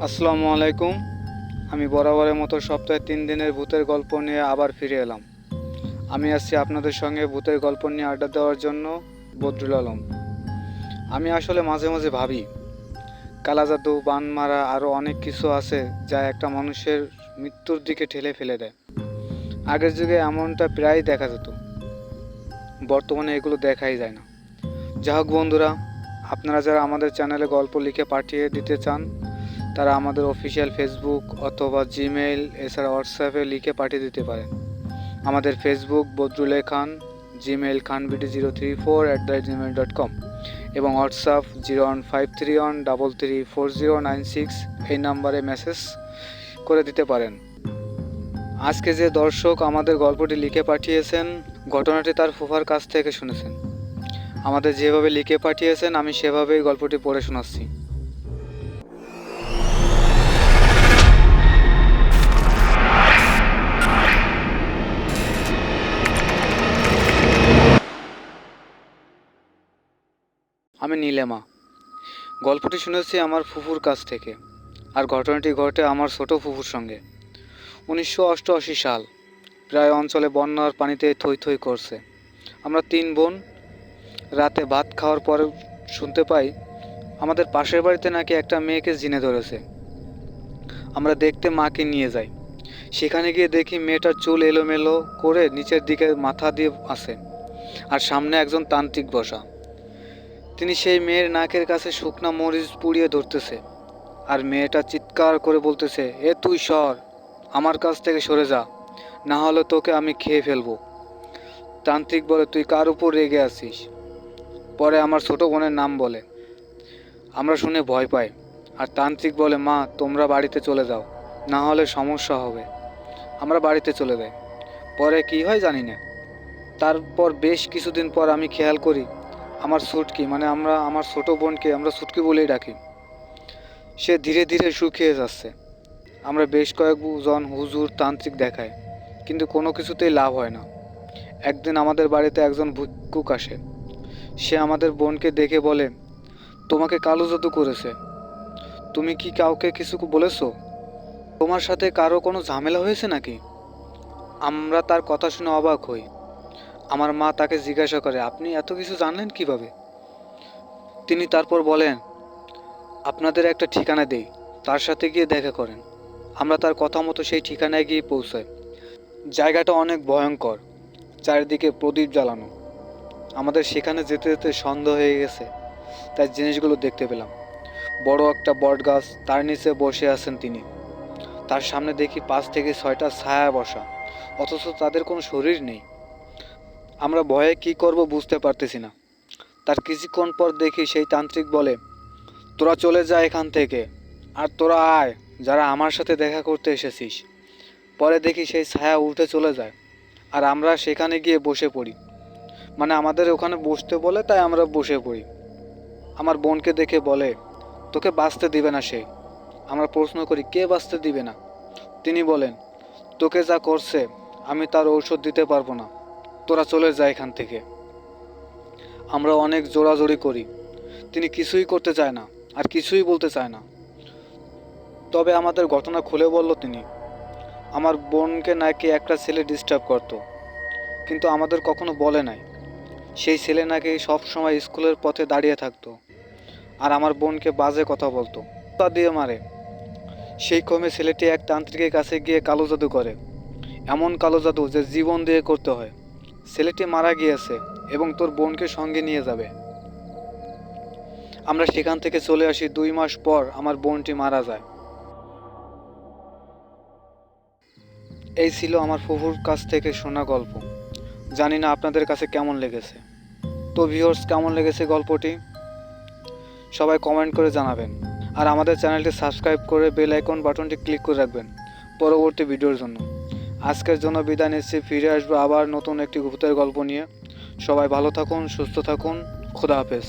আসসালামু আলাইকুম। আমি বরাবরের মতো সপ্তাহে 3 দিনের ভূতের গল্প নিয়ে আবার ফিরে এলাম। আমি আসছি আপনাদের সঙ্গে ভূতের গল্প নিয়ে আড্ডা দেওয়ার জন্য, বদরুল আলম। আমি আসলে মাঝে মাঝে ভাবি, কালা জাদু, বান মারা আরও অনেক কিছু আছে যা একটা মানুষের মৃত্যুর দিকে ঠেলে ফেলে দেয়। আগের যুগে এমনটা প্রায়ই দেখা যেত, বর্তমানে এগুলো দেখাই যায় না। যা হোক বন্ধুরা, আপনারা যারা আমাদের চ্যানেলে গল্প লিখে পাঠিয়ে দিতে চান তারা আমাদের অফিসিয়াল ফেসবুক অথবা জিমেইল, এছাড়া হোয়াটসঅ্যাপে লিখে পাঠিয়ে দিতে পারেন। আমাদের ফেসবুক বদরুল খান, জিমেইল khanbd034@gmail.com এবং হোয়াটসঅ্যাপ 01531334096 এই নাম্বারে মেসেজ করে দিতে পারেন। আজকে যে দর্শক আমাদের গল্পটি লিখে পাঠিয়েছেন, ঘটনাটি তার ফুফার কাছ থেকে শুনেছেন। আমাদের যেভাবে লিখে পাঠিয়েছেন আমি সেভাবেই গল্পটি পড়ে শোনাচ্ছি। আমি নীলেমা। গল্পটি শুনেছি আমার ফুফুর কাছ থেকে, আর ঘটনাটি ঘটে আমার ছোট ফুফুর সঙ্গে। 1988 সাল, প্রায় অঞ্চলে বন্যার পানিতে থই থই করছে। আমরা 3 বোন রাতে ভাত খাওয়ার পর শুনতে পাই আমাদের পাশের বাড়িতে নাকি একটা মেয়েকে জিনে ধরেছে। আমরা দেখতে মাকে নিয়ে যাই। সেখানে গিয়ে দেখি মেয়েটার চুল এলোমেলো করে নিচের দিকে মাথা দিয়ে আছে, আর সামনে একজন তান্ত্রিক বসা। তিনি সেই মেয়ের নাকের কাছে শুকনা মরিচ পুড়িয়ে ধরতেছে, আর মেয়েটা চিৎকার করে বলতেছে, এ তুই সর, আমার কাছ থেকে সরে যা, না হলে তোকে আমি খেয়ে ফেলবো। তান্ত্রিক বলে, তুই কার উপর রেগে আছিস? পরে আমার ছোট বোনের নাম বলে। আমরা শুনে ভয় পাই, আর তান্ত্রিক বলে, মা তোমরা বাড়িতে চলে যাও, না হলে সমস্যা হবে। আমরা বাড়িতে চলে যাই। পরে কি হয় জানি না। তারপর বেশ কিছুদিন পর আমি খেয়াল করি আমার ছুটকি, মানে আমার ছোট বোনকে আমরা ছুটকি বলেই ডাকি, সে ধীরে ধীরে শুকিয়ে যাচ্ছে। আমরা বেশ কয়েকজন হুজুর, তান্ত্রিক দেখাই, কিন্তু কোনো কিছুতেই লাভ হয় না। একদিন আমাদের বাড়িতে একজন ভিক্ষুক আসে। সে আমাদের বোনকে দেখে বলে, তোমাকে কালো জাদু করেছে। তুমি কি কাউকে কিছু বলেছো? তোমার সাথে কারো কোনো ঝামেলা হয়েছে নাকি? আমরা তার কথা শুনে অবাক হই। আমার মা তাকে জিজ্ঞাসা করে, আপনি এত কিছু জানলেন কিভাবে? তিনি তারপর বলেন, আপনাদের একটা ঠিকানা দেই, তার সাথে গিয়ে দেখা করেন। আমরা তার কথা মতো সেই ঠিকানায় গিয়ে পৌঁছাই। জায়গাটা অনেক ভয়ঙ্কর, চারিদিকে প্রদীপ জ্বালানো। আমাদের সেখানে যেতে যেতে সন্দেহ হয়ে গেছে, তাই জিনিসগুলো দেখতে পেলাম। বড় একটা বট গাছ, তার নিচে বসে আছেন তিনি। তার সামনে দেখি 5 থেকে 6টা ছায়া বসা, অথচ তাদের কোনো শরীর নেই। আমরা ভয়ে কি করব বুঝতে পারতেছি না। তার কিছুক্ষণ পর দেখি সেই তান্ত্রিক বলে, তোরা চলে যা এখান থেকে, আর তোরা আয় যারা আমার সাথে দেখা করতে এসেছিস। পরে দেখি সেই ছায়া উঠে চলে যায়, আর আমরা সেখানে গিয়ে বসে পড়ি। মানে আমাদের ওখানে বসতে বলে, তাই আমরা বসে পড়ি। আমার বোনকে দেখে বলে, তোকে বাঁচতে দিবে না সে। আমরা প্রশ্ন করি, কে বাঁচতে দিবে না? তিনি বলেন, তোকে যা করছে আমি তার ঔষধ দিতে পারবো না, তোরা চলে যা এখান থেকে। আমরা অনেক জোরাজোরি করি, তিনি কিছুই করতে চায় না, আর কিছুই বলতে চায় না। তবে আমাদের ঘটনা খুলে বলল তিনি। আমার বোনকে নাকি একটা ছেলে ডিস্টার্ব করত, কিন্তু আমাদের কখনো বলে নাই। সেই ছেলে নাকি সব সময় স্কুলের পথে দাঁড়িয়ে থাকতো, আর আমার বোনকে বাজে কথা বলতো, তা দিয়ে মারে। সেই ক্রমে ছেলেটি এক তান্ত্রিকের কাছে গিয়ে কালো জাদু করে, এমন কালো জাদু যে জীবন দিয়ে করতে হয়। ছেলেটি মারা গিয়েছে এবং তোর বোনকে সঙ্গে নিয়ে যাবে। আমরা সেখান থেকে চলে আসি। 2 মাস পর আমার বোনটি মারা যায়। এই ছিল আমার ফুফুর কাছ থেকে শোনা গল্প। জানি না আপনাদের কাছে কেমন লেগেছে। তো ভিউয়ার্স, কেমন লেগেছে গল্পটি সবাই কমেন্ট করে জানাবেন, আর আমাদের চ্যানেলটি সাবস্ক্রাইব করে বেল আইকন বাটনটি ক্লিক করে রাখবেন পরবর্তী ভিডিওর জন্য। আজকের জন্য বিদায় নিচ্ছি, ফিরে আসবো আবার নতুন একটি ভূতের গল্প নিয়ে। সবাই ভালো থাকুন, সুস্থ থাকুন, খোদা হাফেজ।